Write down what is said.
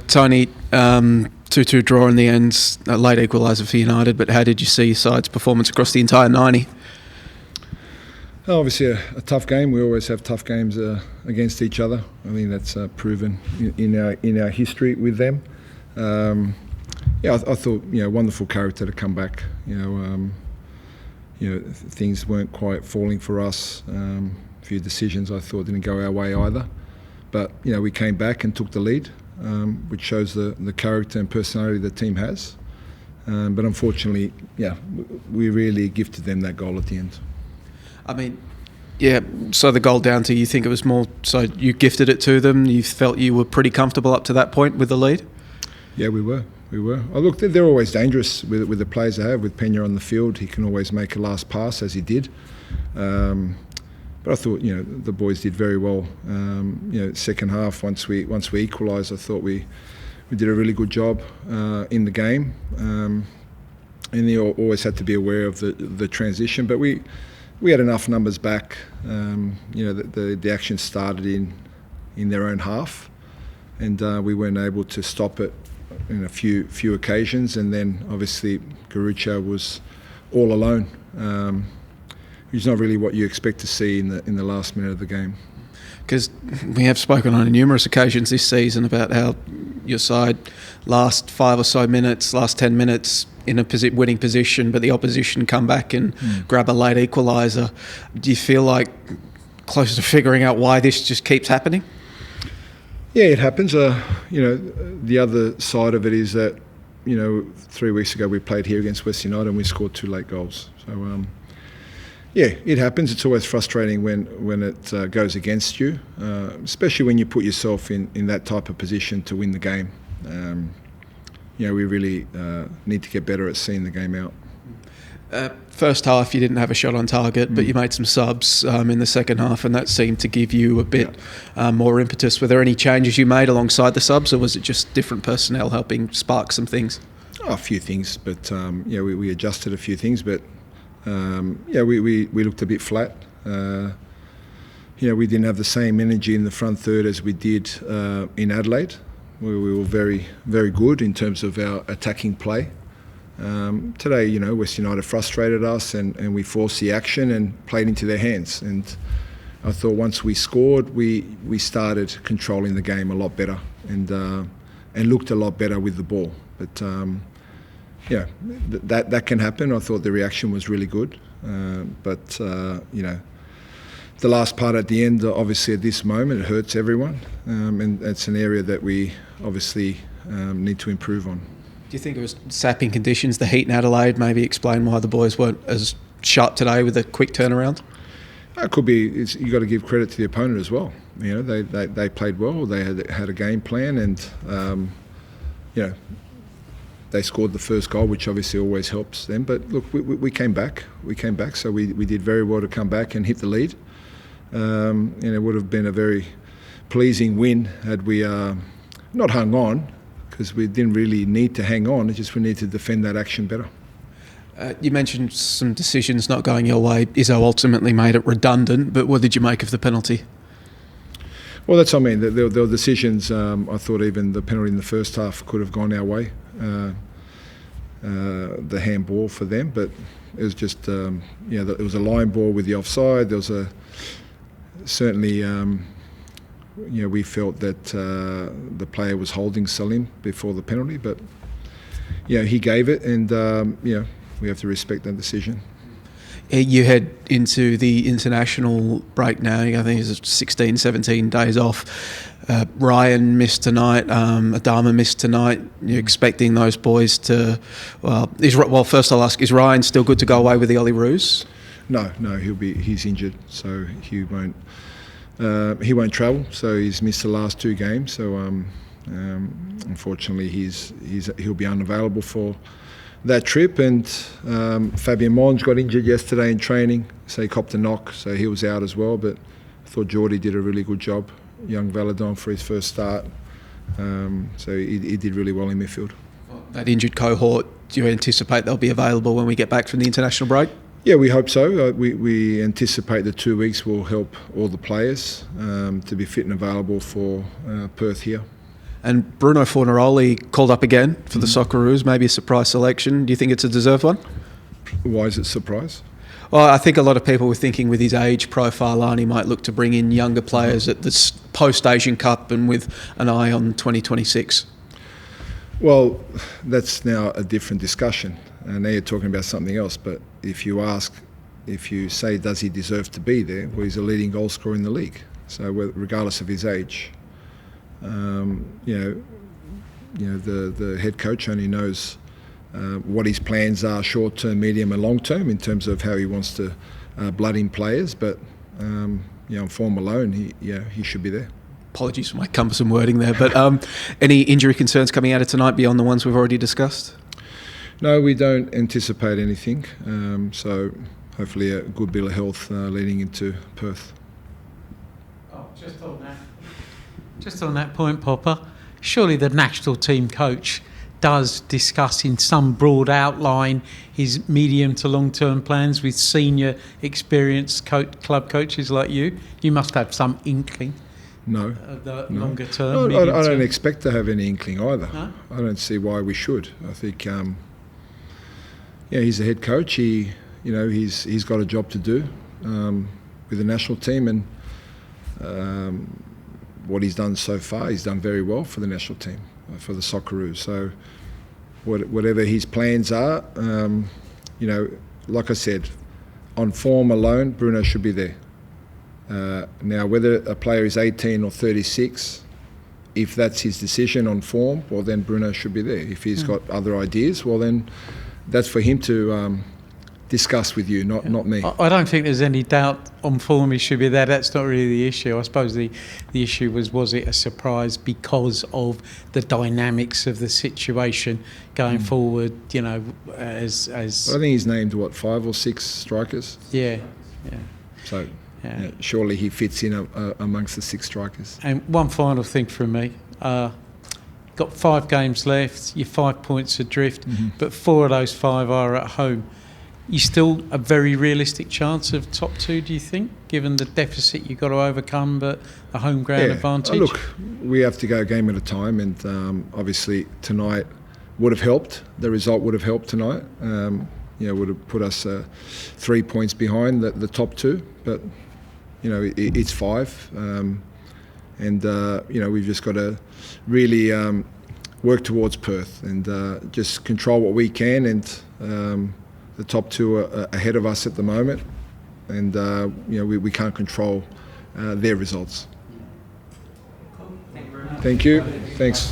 Tony, 2-2 draw in the end, a late equaliser for United, but how did you see your side's performance across the entire 90? Obviously a tough game. We always have tough games against each other. I think that's proven in our history with them. I thought wonderful character to come back. Things weren't quite falling for us. A few decisions I thought didn't go our way either, but we came back and took the lead, which shows the character and personality the team has. But unfortunately, we really gifted them that goal at the end. I mean, so the goal down to, you think it was more so you gifted it to them, you felt you were pretty comfortable up to that point with the lead? Yeah, we were. Oh, look, they're always dangerous with the players they have. With Pena on the field, he can always make a last pass, as he did. But I thought, the boys did very well. Second half, once we equalised, I thought we did a really good job in the game. And you always had to be aware of the transition, but we had enough numbers back. The action started in their own half, and we weren't able to stop it in a few occasions. And then obviously Garucha was all alone, which is not really what you expect to see in the last minute of the game. Because we have spoken on numerous occasions this season about how your side last 5 or so minutes, last 10 minutes in a winning position, but the opposition come back and grab a late equaliser. Do you feel like close to figuring out why this just keeps happening? Yeah, it happens. The other side of it is that 3 weeks ago we played here against West United and we scored 2 late goals. So it happens. It's always frustrating when it goes against you, especially when you put yourself in that type of position to win the game. We really need to get better at seeing the game out. First half you didn't have a shot on target, but you made some subs in the second half, and that seemed to give you a bit more impetus. Were there any changes you made alongside the subs, or was it just different personnel helping spark some things? A few things, but we adjusted a few things, but we looked a bit flat. We didn't have the same energy in the front third as we did in Adelaide, where we were very, very good in terms of our attacking play. Today, West United frustrated us and we forced the action and played into their hands. And I thought once we scored, we started controlling the game a lot better and looked a lot better with the ball. But that can happen. I thought the reaction was really good. But the last part at the end, obviously at this moment, it hurts everyone. And it's an area that we obviously need to improve on. Do you think it was sapping conditions, the heat in Adelaide? Maybe explain why the boys weren't as sharp today with a quick turnaround? It could be. You got to give credit to the opponent as well. They played well. They had a game plan, and they scored the first goal, which obviously always helps them. But look, we came back. So we did very well to come back and hit the lead. And it would have been a very pleasing win had we not hung on, because we didn't really need to hang on. It's just we need to defend that action better. You mentioned some decisions not going your way. Izzo ultimately made it redundant, but what did you make of the penalty? Well, that's what I mean. There were decisions. I thought even the penalty in the first half could have gone our way. The handball for them, but it was just it was a line ball with the offside. There was certainly. We felt that the player was holding Salim before the penalty, but he gave it, and we have to respect that decision. You head into the international break now. I think it's 16, 17 days off. Ryan missed tonight. Adama missed tonight. You're expecting those boys to... first I'll ask, is Ryan still good to go away with the Ollie Roos? No, he's injured, so he won't travel. So he's missed the last 2 games. So unfortunately, he'll be unavailable for that trip. And Fabian Mons got injured yesterday in training, so he copped a knock, so he was out as well. But I thought Geordie did a really good job, young Valadon, for his first start. So he did really well in midfield. That injured cohort, do you anticipate they'll be available when we get back from the international break? Yeah, we hope so. We anticipate the 2 weeks will help all the players to be fit and available for Perth here. And Bruno Fornaroli called up again for the Socceroos, maybe a surprise selection. Do you think it's a deserved one? Why is it a surprise? Well, I think a lot of people were thinking with his age profile, Arnie might look to bring in younger players at this post-Asian Cup and with an eye on 2026. Well, that's now a different discussion. Now you're talking about something else. But if you say, does he deserve to be there? Well, he's a leading goal scorer in the league. So regardless of his age, the head coach only knows what his plans are, short term, medium, and long term, in terms of how he wants to blood in players. But on form alone, he should be there. Apologies for my cumbersome wording there, but any injury concerns coming out of tonight beyond the ones we've already discussed? No, we don't anticipate anything. So hopefully a good bit of health leading into Perth. Oh, just on that point, Popper, surely the national team coach does discuss in some broad outline his medium to long-term plans with senior experienced club coaches like you. You must have some inkling. No. The longer term. No, I don't expect to have any inkling either. No? I don't see why we should. I think, he's a head coach. He's got a job to do with the national team, and what he's done so far, he's done very well for the national team, for the Socceroos. So whatever his plans are, like I said, on form alone, Bruno should be there. Now, whether a player is 18 or 36, if that's his decision on form, well, then Bruno should be there. If he's got other ideas, well, then that's for him to discuss with you, not me. I don't think there's any doubt on form he should be there. That's not really the issue. I suppose the issue was it a surprise because of the dynamics of the situation going forward, as... I think he's named, 5 or 6 strikers? Yeah. So... Yeah, surely he fits in amongst the 6 strikers. And one final thing from me. Got 5 games left, you're 5 points adrift, but 4 of those 5 are at home. You still a very realistic chance of top 2, do you think, given the deficit you've got to overcome, but the home ground advantage? Look, we have to go a game at a time, and obviously tonight would have helped. The result would have helped tonight. Would have put us 3 points behind the top 2, but... it's 5, and we've just got to really work towards Perth and just control what we can. And the top 2 are ahead of us at the moment, and we can't control their results. Thank you. Thanks.